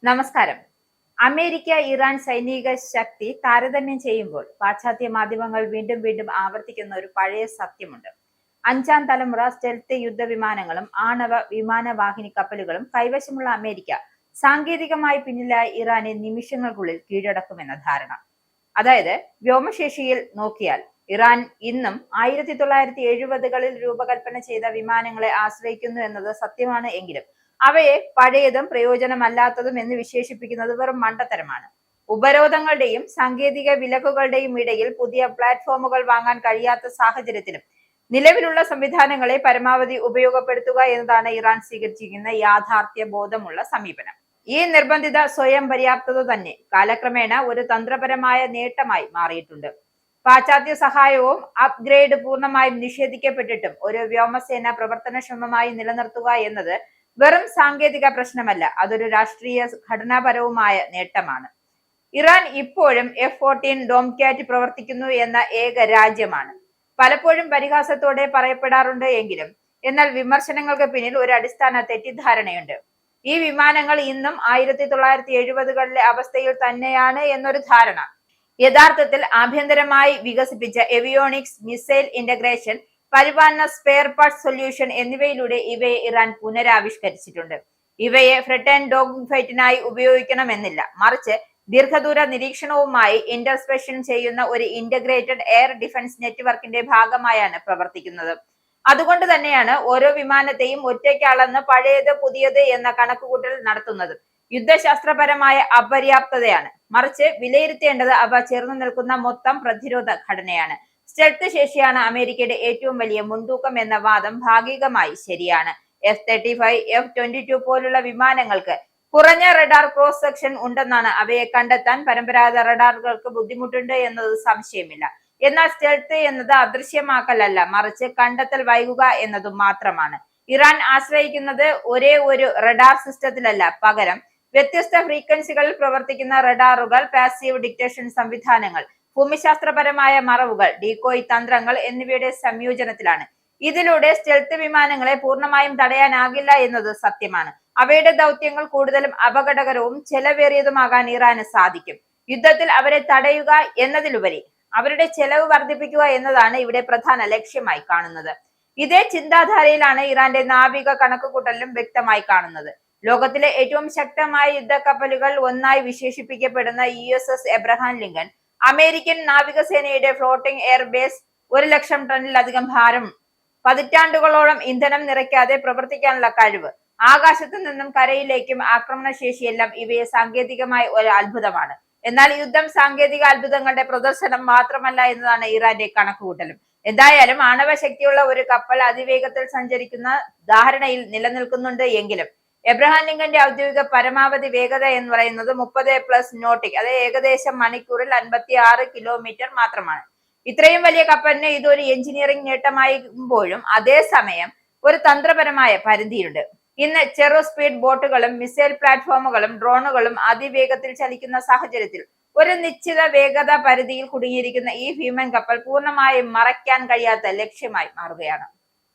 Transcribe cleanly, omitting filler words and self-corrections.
നമസ്കാരം. America Iran സൈനിക ശക്തി താരതമ്യം ചെയ്യുമ്പോൾ പാശ്ചാത്യ മാധ്യമങ്ങൾ വീണ്ടും വീണ്ടും ആവർത്തിക്കുന്ന ഒരു പഴയ സത്യമുണ്ട്. അഞ്ചാം തലമുറ സ്റ്റെൽത്ത് യുദ്ധവിമാനങ്ങളും ആണവ വിമാനവാഹിനി കപ്പലുകളും കൈവശമുള്ള അമേരിക്ക സാങ്കേതികമായി പിന്നിലായ ഇറാനെ നിമിഷങ്ങൾക്കുള്ളിൽ കീഴടക്കുമെന്ന ധാരണ. അതായത് വ്യോമശേഷിയിൽ നോക്കിയാൽ ഇറാൻ ഇന്നും 1970-കളിൽ രൂപകൽപ്പന ചെയ്ത വിമാനങ്ങളെ ആശ്രയിക്കുന്നു എന്നത് സത്യമാണ് എങ്കിലും അവയെ പഴയതും പ്രയോജനമല്ലാത്തതും എന്ന് വിശേഷിപ്പിക്കുന്നത് വെറും മണ്ടത്തരമാണ്. ഉപരോധങ്ങളുടെയും സാങ്കേതിക വിലക്കുകളുടെയും ഇടയിൽ പുതിയ പ്ലാറ്റ്ഫോമുകൾ വാങ്ങാൻ കഴിയാത്ത സാഹചര്യത്തിലും നിലവിലുള്ള സംവിധാനങ്ങളെ പരമാവധി ഉപയോഗപ്പെടുത്തുക എന്നതാണ് ഇറാൻ സ്വീകരിച്ചിരിക്കുന്ന യാഥാർത്ഥ്യ ബോധമുള്ള സമീപനം. ഈ നിർബന്ധിത സ്വയം പര്യാപ്തത തന്നെ കാലക്രമേണ ഒരു തന്ത്രപരമായ നേട്ടമായി മാറിയിട്ടുണ്ട്. പാശ്ചാത്യ സഹായവും അപ്ഗ്രേഡ് പൂർണ്ണമായും നിഷേധിക്കപ്പെട്ടിട്ടും ഒരു വ്യോമസേന പ്രവർത്തനക്ഷമമായി നിലനിർത്തുക എന്നത് വെറും സാങ്കേതിക പ്രശ്നമല്ല, അതൊരു രാഷ്ട്രീയ ഘടനാപരവുമായ നേട്ടമാണ്. ഇറാൻ ഇപ്പോഴും F-14 ഡോംകാറ്റ് പ്രവർത്തിക്കുന്നു എന്ന ഏക രാജ്യമാണ്. പലപ്പോഴും പരിഹാസത്തോടെ പറയപ്പെടാറുണ്ട് എങ്കിലും എന്നാൽ വിമർശനങ്ങൾക്ക് പിന്നിൽ ഒരു അടിസ്ഥാന തെറ്റിദ്ധാരണയുണ്ട്. ഈ വിമാനങ്ങൾ ഇന്നും 1970-കളിലെ അവസ്ഥയിൽ തന്നെയാണ് എന്നൊരു ധാരണ. യഥാർത്ഥത്തിൽ ആഭ്യന്തരമായി വികസിപ്പിച്ച എവിയോണിക്സ്, മിസൈൽ ഇന്റഗ്രേഷൻ, പരിപാലന, സ്പെയർ പാർട്സ് സൊല്യൂഷൻ എന്നിവയിലൂടെ ഇവയെ ഇറാൻ പുനരാവിഷ്കരിച്ചിട്ടുണ്ട്. ഇവയെ ഫ്രണ്ട് ആൻഡ് ഡോഗ് ഫൈറ്റിനായി ഉപയോഗിക്കണമെന്നില്ല, മറിച്ച് ദീർഘദൂര നിരീക്ഷണവുമായി ഇന്റർസ്പെക്ഷൻ ചെയ്യുന്ന ഒരു ഇന്റഗ്രേറ്റഡ് എയർ ഡിഫൻസ് നെറ്റ്വർക്കിന്റെ ഭാഗമായാണ് പ്രവർത്തിക്കുന്നത്. അതുകൊണ്ട് തന്നെയാണ് ഓരോ വിമാനത്തെയും ഒറ്റയ്ക്ക് അളന്ന് പഴയത് പുതിയത് എന്ന കണക്കുകൂട്ടൽ നടത്തുന്നത്. യുദ്ധശാസ്ത്രപരമായ അപര്യാപ്തതയാണ്, മറിച്ച് വിലയിരുത്തേണ്ടത് അവ ചേർന്ന് നിൽക്കുന്ന മൊത്തം പ്രതിരോധ ഘടനയാണ്. സ്റ്റെൽത്ത് ശേഷിയാണ് അമേരിക്കയുടെ ഏറ്റവും വലിയ മുൻതൂക്കം എന്ന വാദം ഭാഗികമായി ശരിയാണ്. F-35, F-22 പോലുള്ള വിമാനങ്ങൾക്ക് കുറഞ്ഞ റഡാർ ക്രോസ് സെക്ഷൻ ഉണ്ടെന്നാണ് അവയെ കണ്ടെത്താൻ പരമ്പരാഗത റഡാറുകൾക്ക് ബുദ്ധിമുട്ടുണ്ട് എന്നത് സംശയമില്ല. എന്നാൽ സ്റ്റെൽത്ത് എന്നത് അദൃശ്യമാക്കലല്ല, മറിച്ച് കണ്ടെത്തൽ വൈകുക എന്നതും മാത്രമാണ്. ഇറാൻ ആശ്രയിക്കുന്നത് ഒരേ ഒരു റഡാർ സിസ്റ്റത്തിലല്ല, പകരം വ്യത്യസ്ത ഫ്രീക്വൻസികളിൽ പ്രവർത്തിക്കുന്ന റഡാറുകൾ, പാസീവ് ഡിറ്റക്ഷൻ സംവിധാനങ്ങൾ, ഭൂമിശാസ്ത്രപരമായ മറവുകൾ, ഡീകോയ് തന്ത്രങ്ങൾ എന്നിവയുടെ സംയോജനത്തിലാണ്. ഇതിലൂടെ സ്റ്റെൽത്ത് വിമാനങ്ങളെ പൂർണ്ണമായും തടയാനാകില്ല എന്നത് സത്യമാണ്. അവയുടെ ദൗത്യങ്ങൾ കൂടുതലും അപകടകരവും ചെലവേറിയതുമാകാൻ ഇറാന് സാധിക്കും. യുദ്ധത്തിൽ അവരെ തടയുക എന്നതിലുപരി അവരുടെ ചെലവ് വർദ്ധിപ്പിക്കുക എന്നതാണ് ഇവിടെ പ്രധാന ലക്ഷ്യമായി കാണുന്നത്. ഇതേ ചിന്താധാരയിലാണ് ഇറാന്റെ നാവിക കണക്കുകൂട്ടലിലും വ്യക്തമായി കാണുന്നത്. ലോകത്തിലെ ഏറ്റവും ശക്തമായ യുദ്ധക്കപ്പലുകൾ ഒന്നായി വിശേഷിപ്പിക്കപ്പെടുന്ന USS എബ്രഹാം ലിങ്കൺ, അമേരിക്കൻ നാവികസേനയുടെ ഫ്ലോട്ടിംഗ് എയർബേസ്, 1,00,000 ടണ്ണിലധികം ഭാരം, പതിറ്റാണ്ടുകളോളം ഇന്ധനം നിറയ്ക്കാതെ പ്രവർത്തിക്കാനുള്ള കഴിവ്, ആകാശത്തു നിന്നും കരയിലേക്കും ആക്രമണശേഷിയെല്ലാം ഇവയെ സാങ്കേതികമായ ഒരു അത്ഭുതമാണ്. എന്നാൽ യുദ്ധം സാങ്കേതിക അത്ഭുതങ്ങളുടെ പ്രദർശനം മാത്രമല്ല എന്നതാണ് ഇറാന്റെ കണക്കുകൂട്ടലും. എന്തായാലും ആണവശക്തിയുള്ള ഒരു കപ്പൽ അതിവേഗത്തിൽ സഞ്ചരിക്കുന്ന ധാരണയിൽ നിലനിൽക്കുന്നുണ്ട് എങ്കിലും എബ്രഹാം ലിങ്കന്റെ ഔദ്യോഗിക പരമാവധി വേഗത എന്ന് പറയുന്നത് 30+ നോട്ടിക്, അതായത് ഏകദേശം മണിക്കൂറിൽ 56 കിലോമീറ്റർ മാത്രമാണ്. ഇത്രയും വലിയ കപ്പലിന് ഇതൊരു എഞ്ചിനീയറിംഗ് നേട്ടമാകുമ്പോഴും അതേസമയം ഒരു തന്ത്രപരമായ പരിധിയുണ്ട്. ഇന്ന് ചെറു സ്പീഡ് ബോട്ടുകളും മിസൈൽ പ്ലാറ്റ്ഫോമുകളും ഡ്രോണുകളും അതിവേഗത്തിൽ ചലിക്കുന്ന സാഹചര്യത്തിൽ ഒരു നിശ്ചിത വേഗത പരിധിയിൽ കുടുങ്ങിയിരിക്കുന്ന ഈ ഭീമൻ കപ്പൽ പൂർണ്ണമായും മറയ്ക്കാൻ കഴിയാത്ത ലക്ഷ്യമായി മാറുകയാണ്.